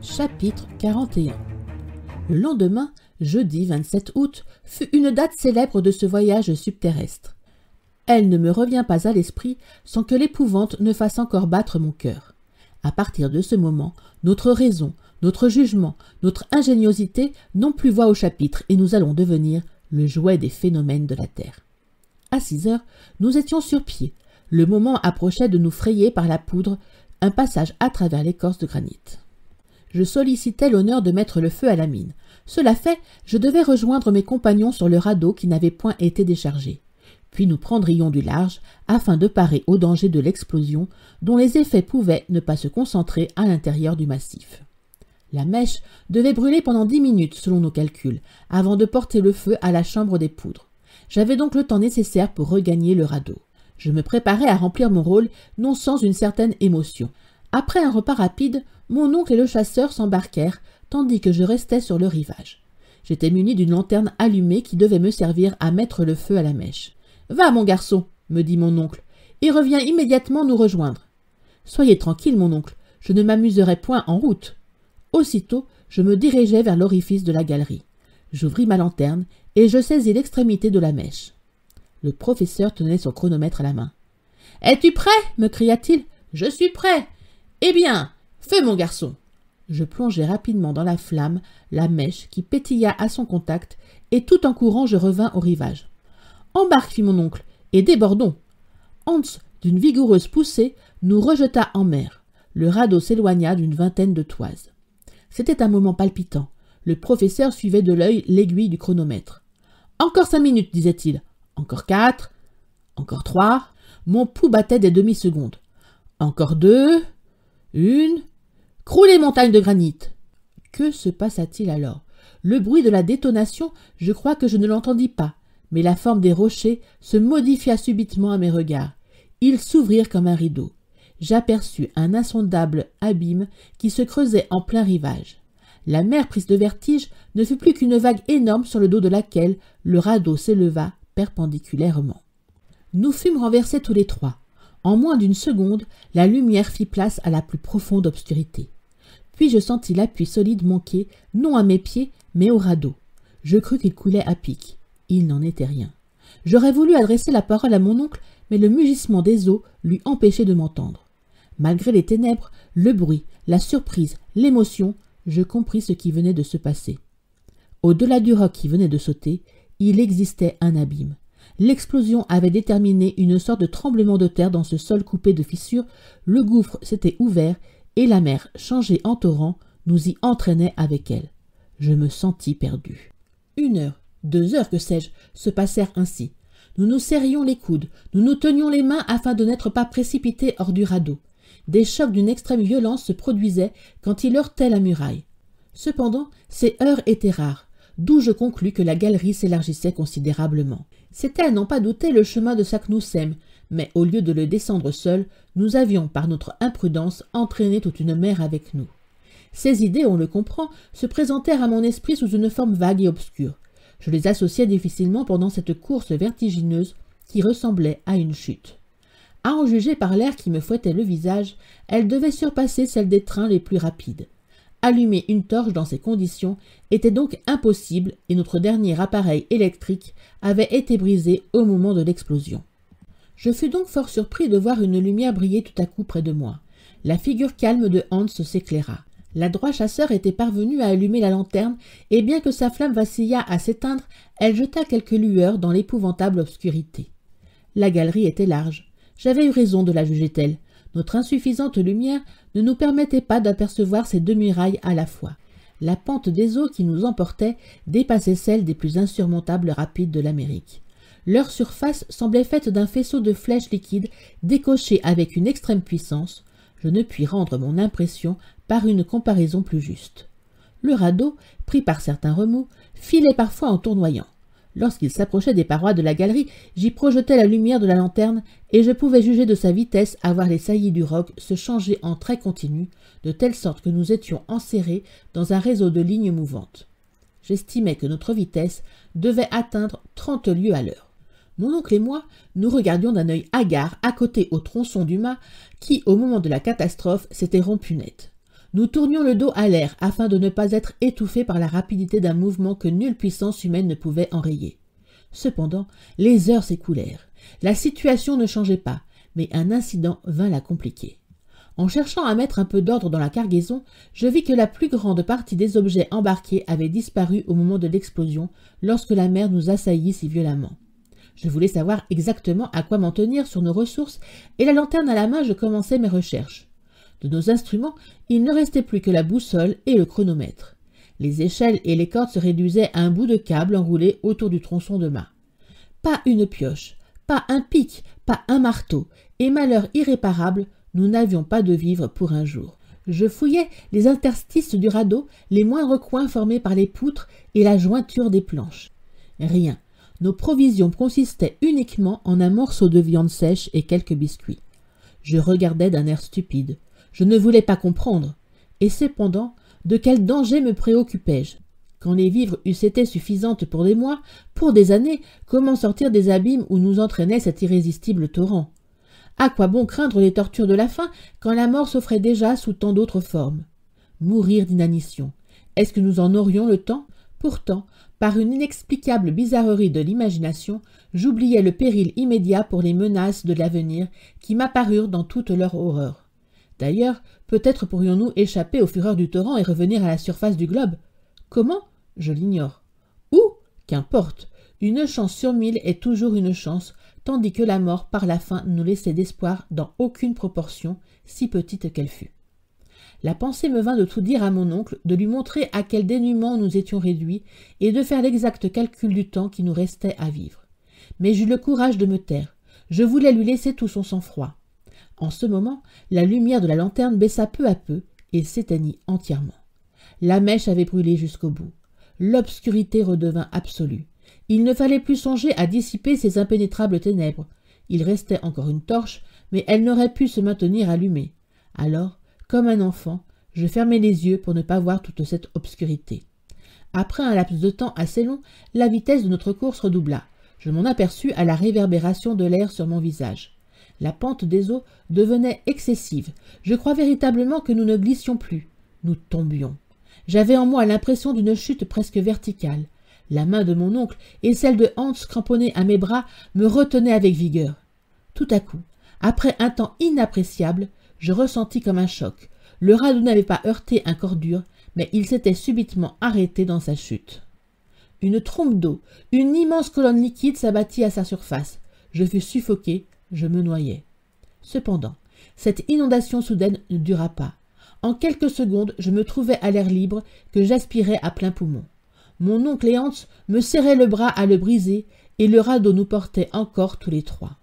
Chapitre 41. Le lendemain, jeudi 27 août, fut une date célèbre de ce voyage subterrestre. Elle ne me revient pas à l'esprit sans que l'épouvante ne fasse encore battre mon cœur. À partir de ce moment, notre raison, notre jugement, notre ingéniosité n'ont plus voix au chapitre et nous allons devenir le jouet des phénomènes de la Terre. À 6 heures, nous étions sur pied. Le moment approchait de nous frayer par la poudre un passage à travers l'écorce de granit. Je sollicitais l'honneur de mettre le feu à la mine. Cela fait, je devais rejoindre mes compagnons sur le radeau qui n'avait point été déchargé. Puis nous prendrions du large afin de parer au danger de l'explosion dont les effets pouvaient ne pas se concentrer à l'intérieur du massif. La mèche devait brûler pendant 10 minutes selon nos calculs, avant de porter le feu à la chambre des poudres. J'avais donc le temps nécessaire pour regagner le radeau. Je me préparais à remplir mon rôle, non sans une certaine émotion. Après un repas rapide, mon oncle et le chasseur s'embarquèrent, tandis que je restais sur le rivage. J'étais muni d'une lanterne allumée qui devait me servir à mettre le feu à la mèche. « Va, mon garçon, me dit mon oncle, et reviens immédiatement nous rejoindre. »« Soyez tranquille, mon oncle, je ne m'amuserai point en route. » Aussitôt, je me dirigeai vers l'orifice de la galerie. J'ouvris ma lanterne et je saisis l'extrémité de la mèche. Le professeur tenait son chronomètre à la main. « Es-tu prêt » me cria-t-il. « Je suis prêt. »« Eh bien, feu, mon garçon !» Je plongeai rapidement dans la flamme la mèche qui pétilla à son contact, et tout en courant je revins au rivage. « Embarque, fit mon oncle, et débordons !» Hans, d'une vigoureuse poussée, nous rejeta en mer. Le radeau s'éloigna d'une vingtaine de toises. C'était un moment palpitant. Le professeur suivait de l'œil l'aiguille du chronomètre. « Encore 5 minutes, disait-il. Encore 4. Encore 3. Mon pouls battait des demi-secondes. Encore 2. 1. Croulez, montagne de granit. Que se passa-t-il alors? Le bruit de la détonation, je crois que je ne l'entendis pas, mais la forme des rochers se modifia subitement à mes regards. Ils s'ouvrirent comme un rideau. J'aperçus un insondable abîme qui se creusait en plein rivage. La mer, prise de vertige, ne fut plus qu'une vague énorme sur le dos de laquelle le radeau s'éleva perpendiculairement. Nous fûmes renversés tous les trois. En moins d'une seconde, la lumière fit place à la plus profonde obscurité. Puis je sentis l'appui solide manquer, non à mes pieds, mais au radeau. Je crus qu'il coulait à pic. Il n'en était rien. J'aurais voulu adresser la parole à mon oncle, mais le mugissement des eaux lui empêchait de m'entendre. Malgré les ténèbres, le bruit, la surprise, l'émotion, je compris ce qui venait de se passer. Au-delà du roc qui venait de sauter, il existait un abîme. L'explosion avait déterminé une sorte de tremblement de terre dans ce sol coupé de fissures, le gouffre s'était ouvert et la mer, changée en torrent, nous y entraînait avec elle. Je me sentis perdu. 1 heure, 2 heures, que sais-je, se passèrent ainsi. Nous nous serrions les coudes, nous nous tenions les mains afin de n'être pas précipités hors du radeau. Des chocs d'une extrême violence se produisaient quand il heurtait la muraille. Cependant, ces heurts étaient rares, d'où je conclus que la galerie s'élargissait considérablement. C'était à n'en pas douter le chemin de Saknussemm, mais au lieu de le descendre seul, nous avions, par notre imprudence, entraîné toute une mer avec nous. Ces idées, on le comprend, se présentèrent à mon esprit sous une forme vague et obscure. Je les associais difficilement pendant cette course vertigineuse qui ressemblait à une chute. À en juger par l'air qui me fouettait le visage, elle devait surpasser celle des trains les plus rapides. Allumer une torche dans ces conditions était donc impossible et notre dernier appareil électrique avait été brisé au moment de l'explosion. Je fus donc fort surpris de voir une lumière briller tout à coup près de moi. La figure calme de Hans s'éclaira. L'adroit chasseur était parvenu à allumer la lanterne et bien que sa flamme vacillât à s'éteindre, elle jeta quelques lueurs dans l'épouvantable obscurité. La galerie était large. J'avais eu raison de la juger telle. Notre insuffisante lumière ne nous permettait pas d'apercevoir ces 2 murailles à la fois. La pente des eaux qui nous emportaient dépassait celle des plus insurmontables rapides de l'Amérique. Leur surface semblait faite d'un faisceau de flèches liquides décochées avec une extrême puissance. Je ne puis rendre mon impression par une comparaison plus juste. Le radeau, pris par certains remous, filait parfois en tournoyant. Lorsqu'il s'approchait des parois de la galerie, j'y projetais la lumière de la lanterne et je pouvais juger de sa vitesse à voir les saillies du roc se changer en traits continus, de telle sorte que nous étions enserrés dans un réseau de lignes mouvantes. J'estimais que notre vitesse devait atteindre 30 lieues à l'heure. Mon oncle et moi, nous regardions d'un œil hagard à côté au tronçon du mât qui, au moment de la catastrophe, s'était rompu net. Nous tournions le dos à l'air afin de ne pas être étouffés par la rapidité d'un mouvement que nulle puissance humaine ne pouvait enrayer. Cependant, les heures s'écoulèrent. La situation ne changeait pas, mais un incident vint la compliquer. En cherchant à mettre un peu d'ordre dans la cargaison, je vis que la plus grande partie des objets embarqués avait disparu au moment de l'explosion, lorsque la mer nous assaillit si violemment. Je voulais savoir exactement à quoi m'en tenir sur nos ressources, et la lanterne à la main, je commençais mes recherches. De nos instruments, il ne restait plus que la boussole et le chronomètre. Les échelles et les cordes se réduisaient à un bout de câble enroulé autour du tronçon de mât. Pas une pioche, pas un pic, pas un marteau, et malheur irréparable, nous n'avions pas de vivres pour un jour. Je fouillais les interstices du radeau, les moindres coins formés par les poutres et la jointure des planches. Rien. Nos provisions consistaient uniquement en un morceau de viande sèche et quelques biscuits. Je regardais d'un air stupide. Je ne voulais pas comprendre. Et cependant, de quel danger me préoccupais-je? Quand les vivres eussent été suffisantes pour des mois, pour des années, comment sortir des abîmes où nous entraînait cet irrésistible torrent? À quoi bon craindre les tortures de la faim quand la mort s'offrait déjà sous tant d'autres formes? Mourir d'inanition. Est-ce que nous en aurions le temps? Pourtant, par une inexplicable bizarrerie de l'imagination, j'oubliais le péril immédiat pour les menaces de l'avenir qui m'apparurent dans toute leur horreur. D'ailleurs, peut-être pourrions-nous échapper aux fureurs du torrent et revenir à la surface du globe. Comment? Je l'ignore. Où? Qu'importe. Une chance sur 1000 est toujours une chance, tandis que la mort par la faim ne nous laissait d'espoir dans aucune proportion, si petite qu'elle fût. La pensée me vint de tout dire à mon oncle, de lui montrer à quel dénuement nous étions réduits, et de faire l'exact calcul du temps qui nous restait à vivre. Mais j'eus le courage de me taire. Je voulais lui laisser tout son sang-froid. En ce moment, la lumière de la lanterne baissa peu à peu et s'éteignit entièrement. La mèche avait brûlé jusqu'au bout. L'obscurité redevint absolue. Il ne fallait plus songer à dissiper ces impénétrables ténèbres. Il restait encore une torche, mais elle n'aurait pu se maintenir allumée. Alors, comme un enfant, je fermai les yeux pour ne pas voir toute cette obscurité. Après un laps de temps assez long, la vitesse de notre course redoubla. Je m'en aperçus à la réverbération de l'air sur mon visage. La pente des eaux devenait excessive. Je crois véritablement que nous ne glissions plus. Nous tombions. J'avais en moi l'impression d'une chute presque verticale. La main de mon oncle et celle de Hans cramponnée à mes bras me retenaient avec vigueur. Tout à coup, après un temps inappréciable, je ressentis comme un choc. Le radeau n'avait pas heurté un corps dur, mais il s'était subitement arrêté dans sa chute. Une trombe d'eau, une immense colonne liquide s'abattit à sa surface. Je fus suffoqué, je me noyais. Cependant, cette inondation soudaine ne dura pas. En quelques secondes, je me trouvais à l'air libre que j'aspirais à plein poumon. Mon oncle et Hans me serraient le bras à le briser, et le radeau nous portait encore tous les trois.